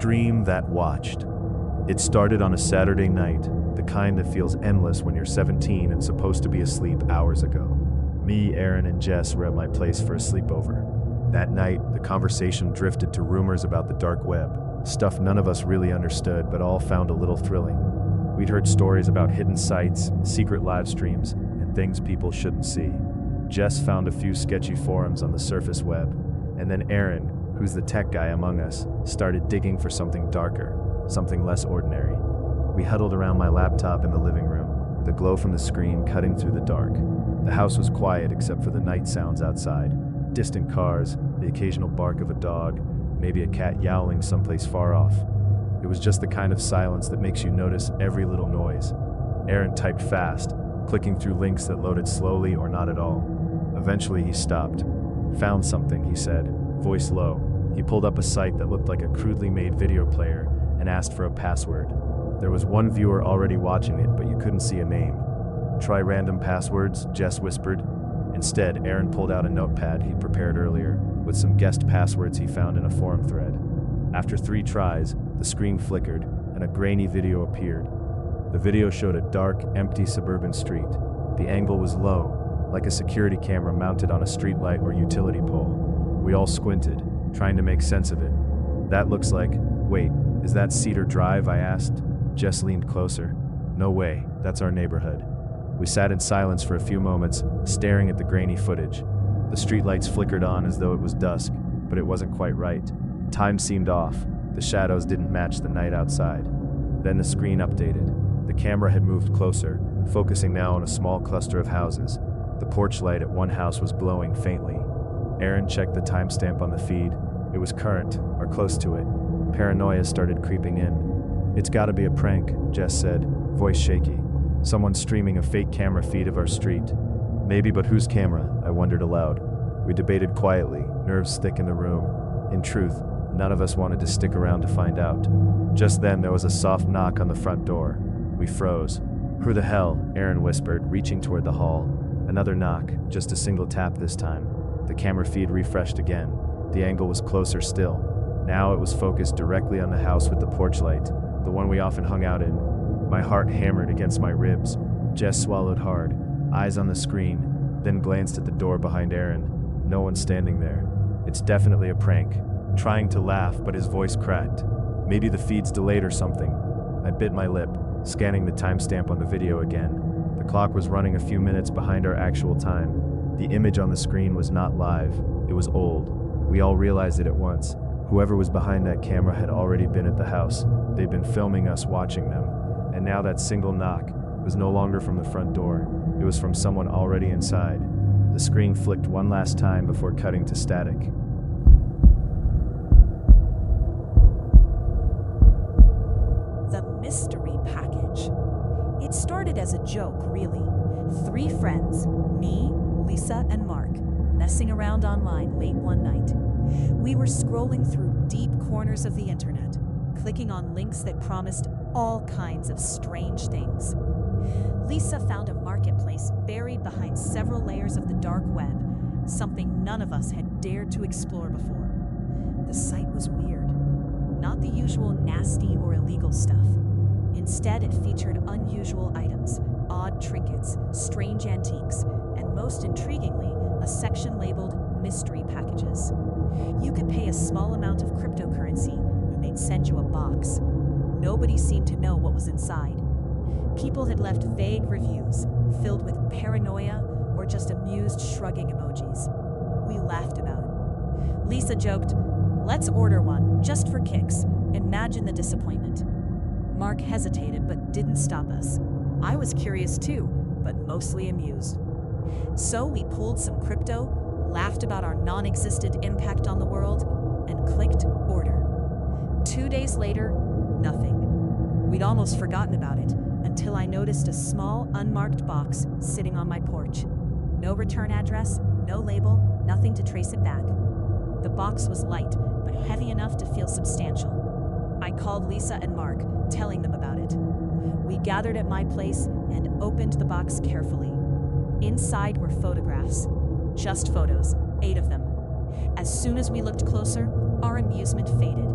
stream that watched. It started on a Saturday night, the kind that feels endless when you're 17 and supposed to be asleep hours ago. Me, Aaron, and Jess were at my place for a sleepover. That night, the conversation drifted to rumors about the dark web, stuff none of us really understood but all found a little thrilling. We'd heard stories about hidden sites, secret live streams, and things people shouldn't see. Jess found a few sketchy forums on the surface web, and then Aaron, who's the tech guy among us, started digging for something darker, something less ordinary. We huddled around my laptop in the living room, the glow from the screen cutting through the dark. The house was quiet except for the night sounds outside, distant cars, the occasional bark of a dog, maybe a cat yowling someplace far off. It was just the kind of silence that makes you notice every little noise. Aaron typed fast, clicking through links that loaded slowly or not at all. Eventually he stopped. "Found something," he said, voice low. He pulled up a site that looked like a crudely made video player and asked for a password. There was one viewer already watching it, but you couldn't see a name. "Try random passwords," Jess whispered. Instead, Aaron pulled out a notepad he'd prepared earlier, with some guessed passwords he found in a forum thread. After 3 tries, the screen flickered, and a grainy video appeared. The video showed a dark, empty suburban street. The angle was low, like a security camera mounted on a streetlight or utility pole. We all squinted, trying to make sense of it. "That looks like... Wait, is that Cedar Drive?" I asked. Jess leaned closer. "No way, that's our neighborhood." We sat in silence for a few moments, staring at the grainy footage. The streetlights flickered on as though it was dusk, but it wasn't quite right. Time seemed off. The shadows didn't match the night outside. Then the screen updated. The camera had moved closer, focusing now on a small cluster of houses. The porch light at one house was glowing faintly. Aaron checked the timestamp on the feed. It was current, or close to it. Paranoia started creeping in. "It's gotta be a prank," Jess said, voice shaky. "Someone's streaming a fake camera feed of our street." "Maybe, but whose camera?" I wondered aloud. We debated quietly, nerves thick in the room. In truth, none of us wanted to stick around to find out. Just then, there was a soft knock on the front door. We froze. "Who the hell?" Aaron whispered, reaching toward the hall. Another knock, just a single tap this time. The camera feed refreshed again. The angle was closer still. Now it was focused directly on the house with the porch light, the one we often hung out in. My heart hammered against my ribs. Jess swallowed hard, eyes on the screen, then glanced at the door behind Aaron. No one standing there. "It's definitely a prank." Trying to laugh, but his voice cracked. "Maybe the feed's delayed or something." I bit my lip, scanning the timestamp on the video again. The clock was running a few minutes behind our actual time. The image on the screen was not live. It was old. We all realized it at once. Whoever was behind that camera had already been at the house. They'd been filming us watching them. And now that single knock was no longer from the front door. It was from someone already inside. The screen flicked one last time before cutting to static. The mystery package. It started as a joke, really. 3 friends, me, Lisa, and Mark, messing around online late one night. We were scrolling through deep corners of the internet, clicking on links that promised all kinds of strange things. Lisa found a marketplace buried behind several layers of the dark web, something none of us had dared to explore before. The site was weird. Not the usual nasty or illegal stuff. Instead, it featured unusual items, odd trinkets, strange antiques, and most intriguingly, a section labeled mystery packages. You could pay a small amount of cryptocurrency and they'd send you a box. Nobody seemed to know what was inside. People had left vague reviews, filled with paranoia or just amused shrugging emojis. We laughed about it. Lisa joked, "Let's order one, just for kicks. Imagine the disappointment." Mark hesitated but didn't stop us. I was curious too, but mostly amused. So we pulled some crypto, laughed about our non-existent impact on the world, and clicked order. 2 days later, nothing. We'd almost forgotten about it until I noticed a small, unmarked box sitting on my porch. No return address, no label, nothing to trace it back. The box was light, but heavy enough to feel substantial. I called Lisa and Mark, telling them about it. We gathered at my place and opened the box carefully. Inside were photographs. Just photos, 8 of them. As soon as we looked closer, our amusement faded.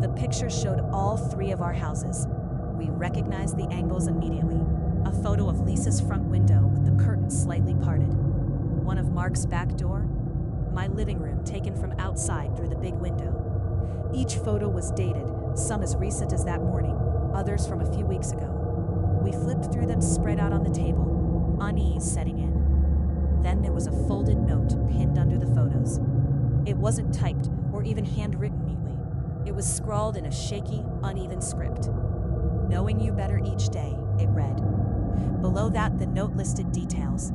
The picture showed all three of our houses. We recognized the angles immediately. A photo of Lisa's front window with the curtains slightly parted. One of Mark's back door. My living room taken from outside through the big window. Each photo was dated, some as recent as that morning, others from a few weeks ago. We flipped through them spread out on the table, unease setting in. Then there was a folded note pinned under the photos. It wasn't typed or even handwritten neatly. It was scrawled in a shaky, uneven script. Knowing you better each day, it read. Below that, the note listed details.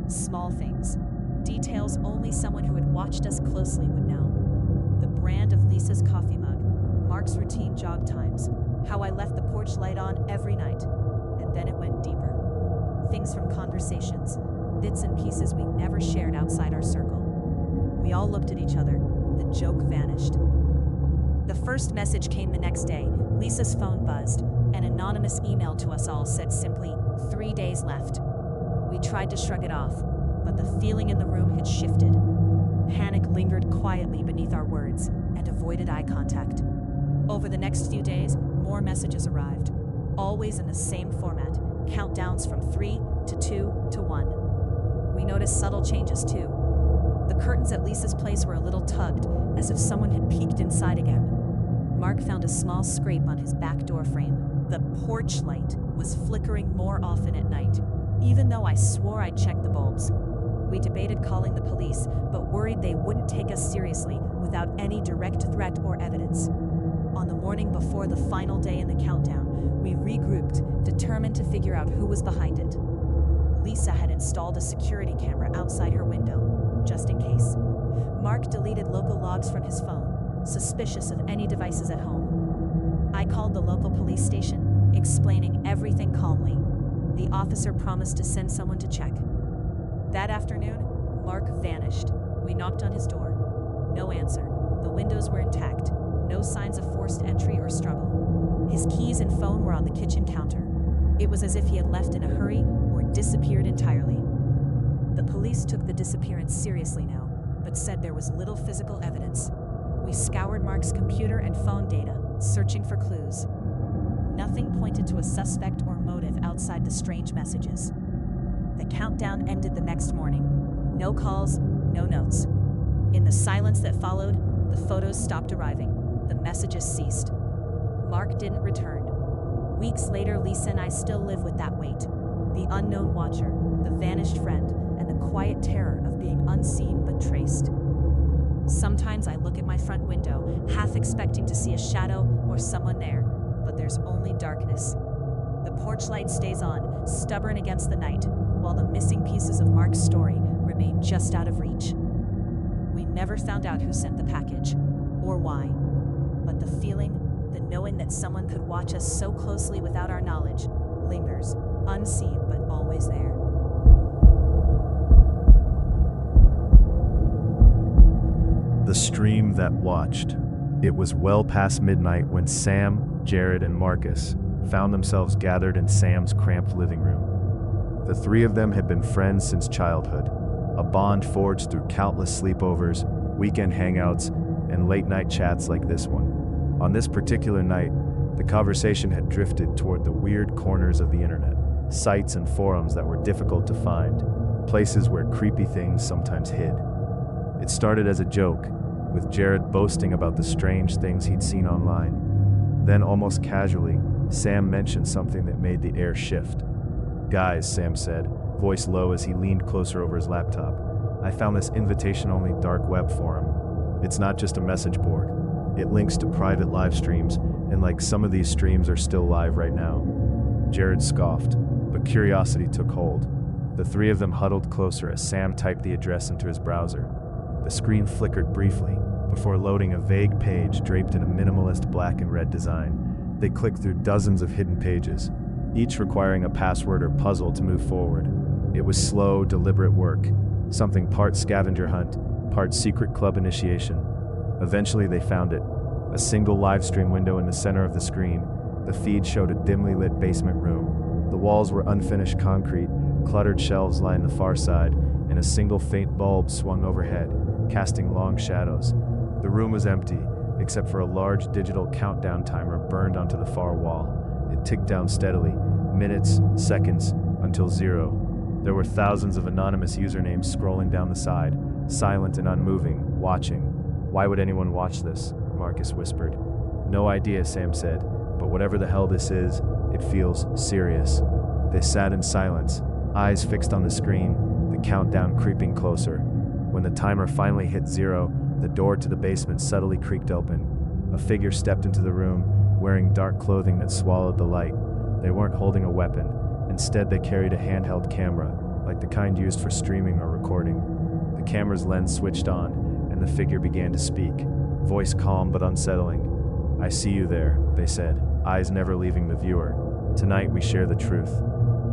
Small things. Details only someone who had watched us closely would know. The brand of Lisa's coffee mug, Mark's routine jog times, how I left the porch light on every night, and then it went deeper. Things from conversations, bits and pieces we never shared outside our circle. We all looked at each other. The joke vanished. The first message came the next day. Lisa's phone buzzed. An anonymous email to us all said simply, 3 days left. We tried to shrug it off, but the feeling in the room had shifted. Panic lingered quietly beneath our words and avoided eye contact. Over the next few days, more messages arrived, always in the same format, countdowns from 3 to 2 to 1. We noticed subtle changes too. The curtains at Lisa's place were a little tugged, as if someone had peeked inside again. Mark found a small scrape on his back door frame. The porch light was flickering more often at night, even though I swore I'd checked the bulbs. We debated calling the police, but worried they wouldn't take us seriously without any direct threat or evidence. On the morning before the final day in the countdown, we regrouped, determined to figure out who was behind it. Lisa had installed a security camera outside her window, just in case. Mark deleted local logs from his phone, suspicious of any devices at home. I called the local police station, explaining everything calmly. The officer promised to send someone to check. That afternoon, Mark vanished. We knocked on his door. No answer. The windows were intact. No signs of forced entry or struggle. His keys and phone were on the kitchen counter. It was as if he had left in a hurry or disappeared entirely. The police took the disappearance seriously now, but said there was little physical evidence. We scoured Mark's computer and phone data, searching for clues. Nothing pointed to a suspect or motive outside the strange messages. The countdown ended the next morning. No calls, no notes. In the silence that followed, the photos stopped arriving. The messages ceased. Mark didn't return. Weeks later, Lisa and I still live with that weight. The unknown watcher, the vanished friend, and the quiet terror of being unseen but traced. Sometimes I look at my front window, half expecting to see a shadow or someone there, but there's only darkness. The porch light stays on, stubborn against the night, while the missing pieces of Mark's story remain just out of reach. We never found out who sent the package, or why, but the feeling, the knowing that someone could watch us so closely without our knowledge, lingers, unseen but always there. The stream that watched. It was well past midnight when Sam, Jared, and Marcus found themselves gathered in Sam's cramped living room. The three of them had been friends since childhood, a bond forged through countless sleepovers, weekend hangouts, and late-night chats like this one. On this particular night, the conversation had drifted toward the weird corners of the internet, sites and forums that were difficult to find, places where creepy things sometimes hid. It started as a joke, with Jared boasting about the strange things he'd seen online. Then, almost casually, Sam mentioned something that made the air shift. "Guys," Sam said, voice low as he leaned closer over his laptop, "I found this invitation-only dark web forum. It's not just a message board. It links to private live streams, and like some of these streams are still live right now." Jared scoffed, but curiosity took hold. The three of them huddled closer as Sam typed the address into his browser. The screen flickered briefly, before loading a vague page draped in a minimalist black and red design. They clicked through dozens of hidden pages, each requiring a password or puzzle to move forward. It was slow, deliberate work, something part scavenger hunt, part secret club initiation. Eventually they found it, a single live stream window in the center of the screen. The feed showed a dimly lit basement room. The walls were unfinished concrete, cluttered shelves lined the far side, and a single faint bulb swung overhead, casting long shadows. The room was empty, except for a large digital countdown timer burned onto the far wall. It ticked down steadily, minutes, seconds, until 0. There were thousands of anonymous usernames scrolling down the side, silent and unmoving, watching. "Why would anyone watch this?" Marcus whispered. "No idea," Sam said, "but whatever the hell this is, it feels serious." They sat in silence, eyes fixed on the screen, the countdown creeping closer. When the timer finally hit 0, the door to the basement subtly creaked open. A figure stepped into the room, wearing dark clothing that swallowed the light. They weren't holding a weapon. Instead, they carried a handheld camera, like the kind used for streaming or recording. The camera's lens switched on, and the figure began to speak, voice calm but unsettling. "I see you there," they said, eyes never leaving the viewer. "Tonight we share the truth."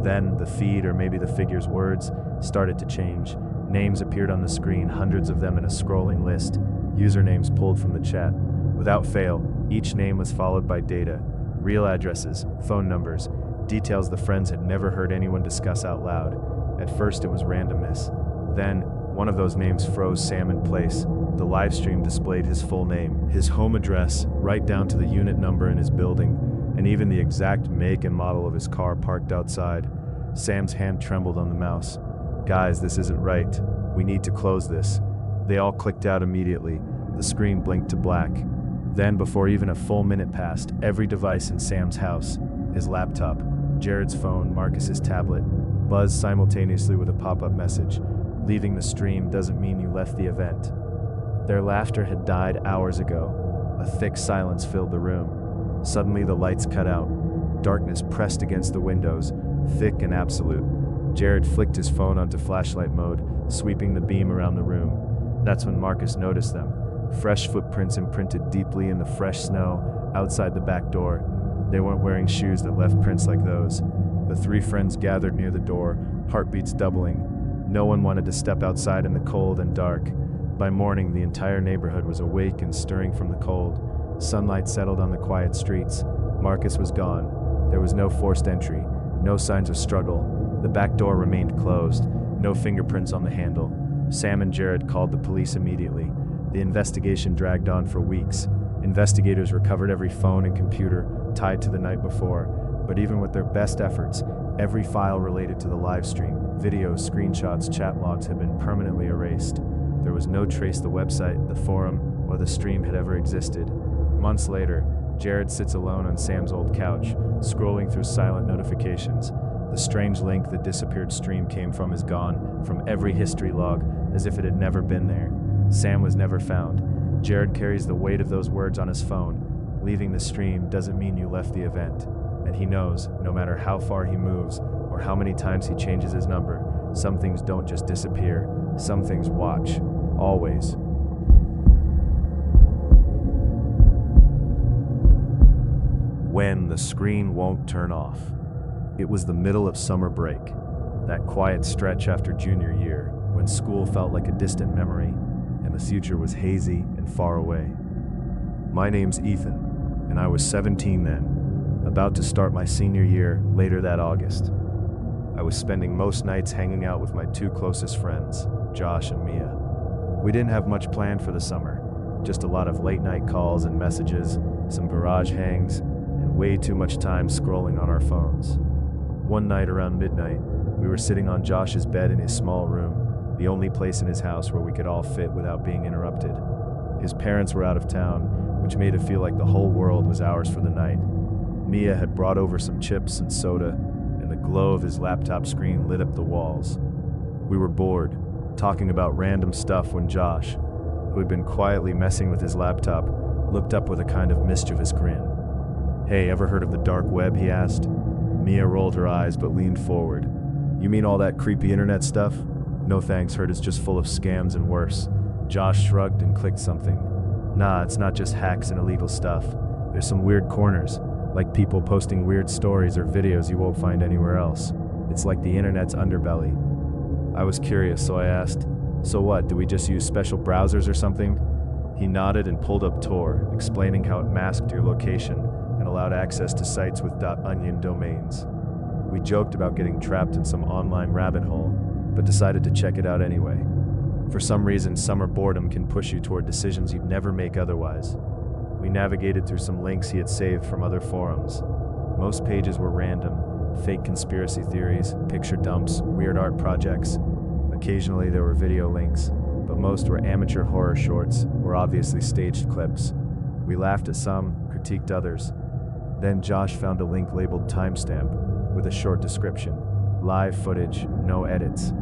Then, the feed, or maybe the figure's words, started to change. Names appeared on the screen, hundreds of them in a scrolling list, usernames pulled from the chat. Without fail, each name was followed by data, real addresses, phone numbers, details the friends had never heard anyone discuss out loud. At first it was randomness. Then, one of those names froze Sam in place. The live stream displayed his full name, his home address, right down to the unit number in his building, and even the exact make and model of his car parked outside. Sam's hand trembled on the mouse. "Guys, this isn't right. We need to close this." They all clicked out immediately. The screen blinked to black. Then, before even a full minute passed, every device in Sam's house, his laptop, Jared's phone, Marcus's tablet, buzzed simultaneously with a pop-up message. "Leaving the stream doesn't mean you left the event." Their laughter had died hours ago. A thick silence filled the room. Suddenly the lights cut out. Darkness pressed against the windows, thick and absolute. Jared flicked his phone onto flashlight mode, sweeping the beam around the room. That's when Marcus noticed them. Fresh footprints imprinted deeply in the fresh snow outside the back door. They weren't wearing shoes that left prints like those. The three friends gathered near the door, heartbeats doubling. No one wanted to step outside in the cold and dark. By morning, the entire neighborhood was awake and stirring from the cold. Sunlight settled on the quiet streets. Marcus was gone. There was no forced entry, no signs of struggle. The back door remained closed, no fingerprints on the handle. Sam and Jared called the police immediately. The investigation dragged on for weeks. Investigators recovered every phone and computer tied to the night before, but even with their best efforts, every file related to the live stream, videos, screenshots, chat logs had been permanently erased. There was no trace the website, the forum, or the stream had ever existed. Months later, Jared sits alone on Sam's old couch, scrolling through silent notifications. The strange link the disappeared stream came from is gone, from every history log, as if it had never been there. Sam was never found. Jared carries the weight of those words on his phone. Leaving the stream doesn't mean you left the event. And he knows, no matter how far he moves, or how many times he changes his number, some things don't just disappear. Some things watch. Always. When the screen won't turn off. It was the middle of summer break, that quiet stretch after junior year, when school felt like a distant memory, and the future was hazy and far away. My name's Ethan, and I was 17 then, about to start my senior year later that August. I was spending most nights hanging out with my two closest friends, Josh and Mia. We didn't have much planned for the summer, just a lot of late-night calls and messages, some garage hangs, and way too much time scrolling on our phones. One night around midnight, we were sitting on Josh's bed in his small room, the only place in his house where we could all fit without being interrupted. His parents were out of town, which made it feel like the whole world was ours for the night. Mia had brought over some chips and soda, and the glow of his laptop screen lit up the walls. We were bored, talking about random stuff when Josh, who had been quietly messing with his laptop, looked up with a kind of mischievous grin. "Hey, ever heard of the dark web?" he asked. Mia rolled her eyes but leaned forward. "You mean all that creepy internet stuff?" "No thanks, heard it's just full of scams and worse." Josh shrugged and clicked something. "Nah, it's not just hacks and illegal stuff. There's some weird corners, like people posting weird stories or videos you won't find anywhere else. It's like the internet's underbelly." I was curious, so I asked, "So what, do we just use special browsers or something?" He nodded and pulled up Tor, explaining how it masked your location and allowed access to sites with .onion domains. We joked about getting trapped in some online rabbit hole, but decided to check it out anyway. For some reason, summer boredom can push you toward decisions you'd never make otherwise. We navigated through some links he had saved from other forums. Most pages were random, fake conspiracy theories, picture dumps, weird art projects. Occasionally there were video links, but most were amateur horror shorts or obviously staged clips. We laughed at some, critiqued others. Then Josh found a link labeled timestamp with a short description. Live footage, no edits.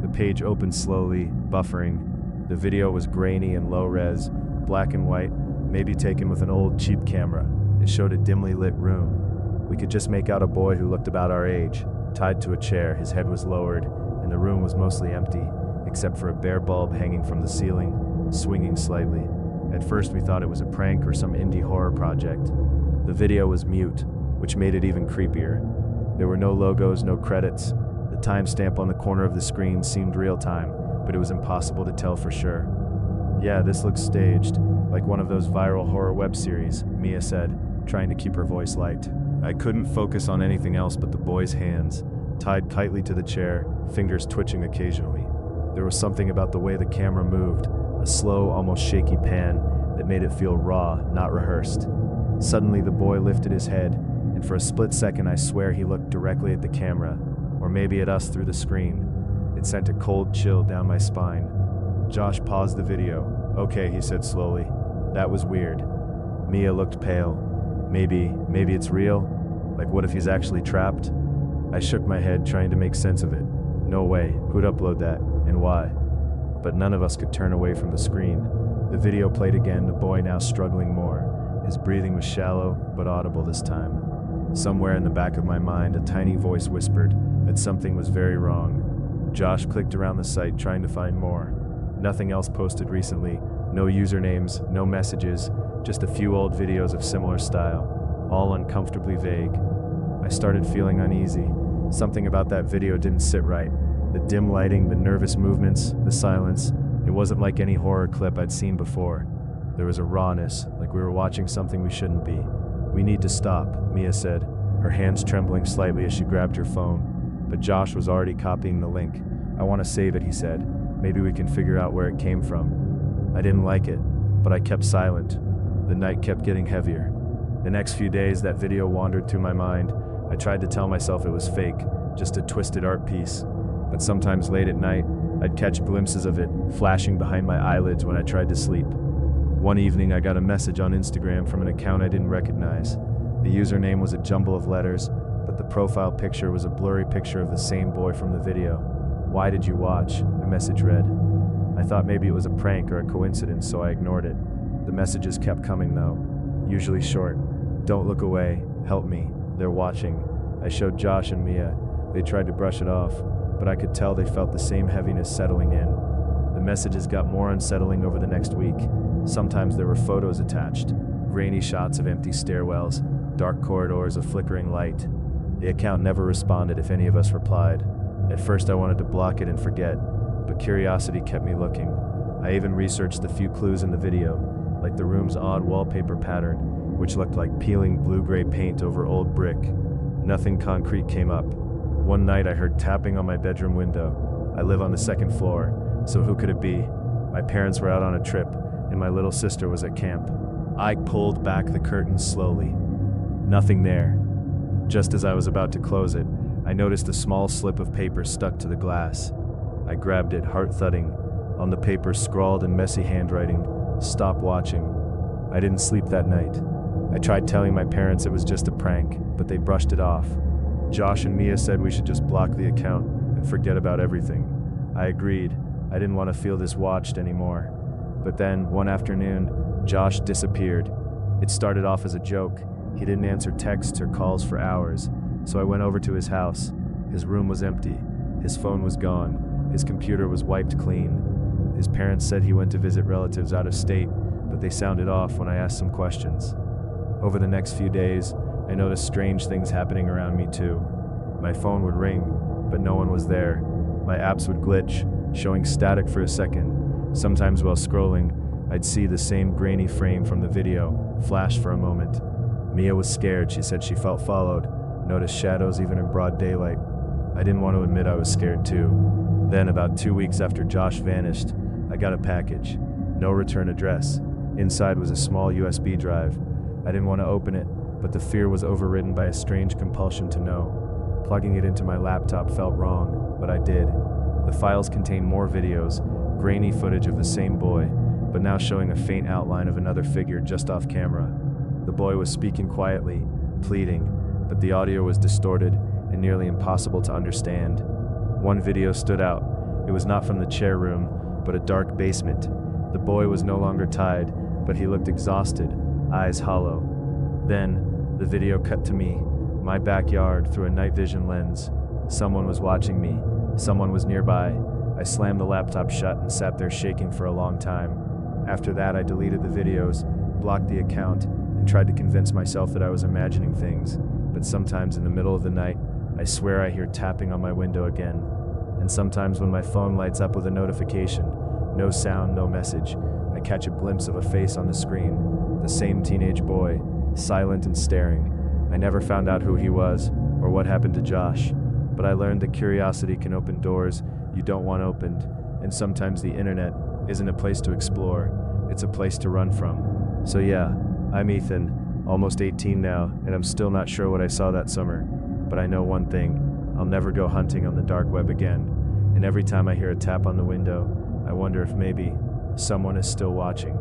The page opened slowly, buffering. The video was grainy and low res, black and white, maybe taken with an old cheap camera. It showed a dimly lit room. We could just make out a boy who looked about our age, tied to a chair, his head was lowered, and the room was mostly empty, except for a bare bulb hanging from the ceiling, swinging slightly. At first we thought it was a prank or some indie horror project. The video was mute, which made it even creepier. There were no logos, no credits. The timestamp on the corner of the screen seemed real time, but it was impossible to tell for sure. "Yeah, this looks staged, like one of those viral horror web series," Mia said, trying to keep her voice light. I couldn't focus on anything else but the boy's hands, tied tightly to the chair, fingers twitching occasionally. There was something about the way the camera moved, a slow, almost shaky pan, that made it feel raw, not rehearsed. Suddenly the boy lifted his head, and for a split second I swear he looked directly at the camera, or maybe at us through the screen. It sent a cold chill down my spine. Josh paused the video. "Okay," he said slowly. "That was weird." Mia looked pale. Maybe it's real? Like, what if he's actually trapped? I shook my head, trying to make sense of it. No way. Who'd upload that? And why? But none of us could turn away from the screen. The video played again, the boy now struggling more. His breathing was shallow, but audible this time. Somewhere in the back of my mind, a tiny voice whispered that something was very wrong. Josh clicked around the site, trying to find more. Nothing else posted recently. No usernames, no messages, just a few old videos of similar style, all uncomfortably vague. I started feeling uneasy. Something about that video didn't sit right. The dim lighting, the nervous movements, the silence. It wasn't like any horror clip I'd seen before. There was a rawness, like we were watching something we shouldn't be. "We need to stop," Mia said, her hands trembling slightly as she grabbed her phone. But Josh was already copying the link. "I want to save it," he said. "Maybe we can figure out where it came from." I didn't like it, but I kept silent. The night kept getting heavier. The next few days, that video wandered through my mind. I tried to tell myself it was fake, just a twisted art piece. But sometimes late at night, I'd catch glimpses of it, flashing behind my eyelids when I tried to sleep. One evening, I got a message on Instagram from an account I didn't recognize. The username was a jumble of letters, but the profile picture was a blurry picture of the same boy from the video. "Why did you watch?" the message read. I thought maybe it was a prank or a coincidence, so I ignored it. The messages kept coming though, usually short. "Don't look away, help me, they're watching." I showed Josh and Mia. They tried to brush it off, but I could tell they felt the same heaviness settling in. The messages got more unsettling over the next week. Sometimes there were photos attached, grainy shots of empty stairwells, dark corridors of flickering light. The account never responded if any of us replied. At first I wanted to block it and forget, but curiosity kept me looking. I even researched the few clues in the video, like the room's odd wallpaper pattern, which looked like peeling blue-gray paint over old brick. Nothing concrete came up. One night I heard tapping on my bedroom window. I live on the second floor, so who could it be? My parents were out on a trip, and my little sister was at camp. I pulled back the curtains slowly. Nothing there. Just as I was about to close it, I noticed a small slip of paper stuck to the glass. I grabbed it, heart thudding. On the paper, scrawled in messy handwriting, "Stop watching." I didn't sleep that night. I tried telling my parents it was just a prank, but they brushed it off. Josh and Mia said we should just block the account and forget about everything. I agreed. I didn't want to feel this watched anymore. But then, one afternoon, Josh disappeared. It started off as a joke. He didn't answer texts or calls for hours, so I went over to his house. His room was empty. His phone was gone. His computer was wiped clean. His parents said he went to visit relatives out of state, but they sounded off when I asked some questions. Over the next few days, I noticed strange things happening around me too. My phone would ring, but no one was there. My apps would glitch, showing static for a second. Sometimes while scrolling, I'd see the same grainy frame from the video flash for a moment. Mia was scared. She said she felt followed, noticed shadows even in broad daylight. I didn't want to admit I was scared too. Then, about 2 weeks after Josh vanished, I got a package. No return address. Inside was a small USB drive. I didn't want to open it, but the fear was overridden by a strange compulsion to know. Plugging it into my laptop felt wrong, but I did. The files contained more videos, grainy footage of the same boy, but now showing a faint outline of another figure just off camera. The boy was speaking quietly, pleading, but the audio was distorted and nearly impossible to understand. One video stood out. It was not from the chair room, but a dark basement. The boy was no longer tied, but he looked exhausted, eyes hollow. Then, the video cut to me, my backyard through a night vision lens. Someone was watching me. Someone was nearby. I slammed the laptop shut and sat there shaking for a long time. After that, I deleted the videos, blocked the account, and tried to convince myself that I was imagining things. But sometimes in the middle of the night, I swear I hear tapping on my window again. And sometimes when my phone lights up with a notification, no sound, no message, I catch a glimpse of a face on the screen. The same teenage boy, silent and staring. I never found out who he was or what happened to Josh, but I learned that curiosity can open doors you don't want opened, and sometimes the internet isn't a place to explore, it's a place to run from. So yeah, I'm Ethan, almost 18 now, and I'm still not sure what I saw that summer, but I know one thing, I'll never go hunting on the dark web again, and every time I hear a tap on the window, I wonder if maybe someone is still watching.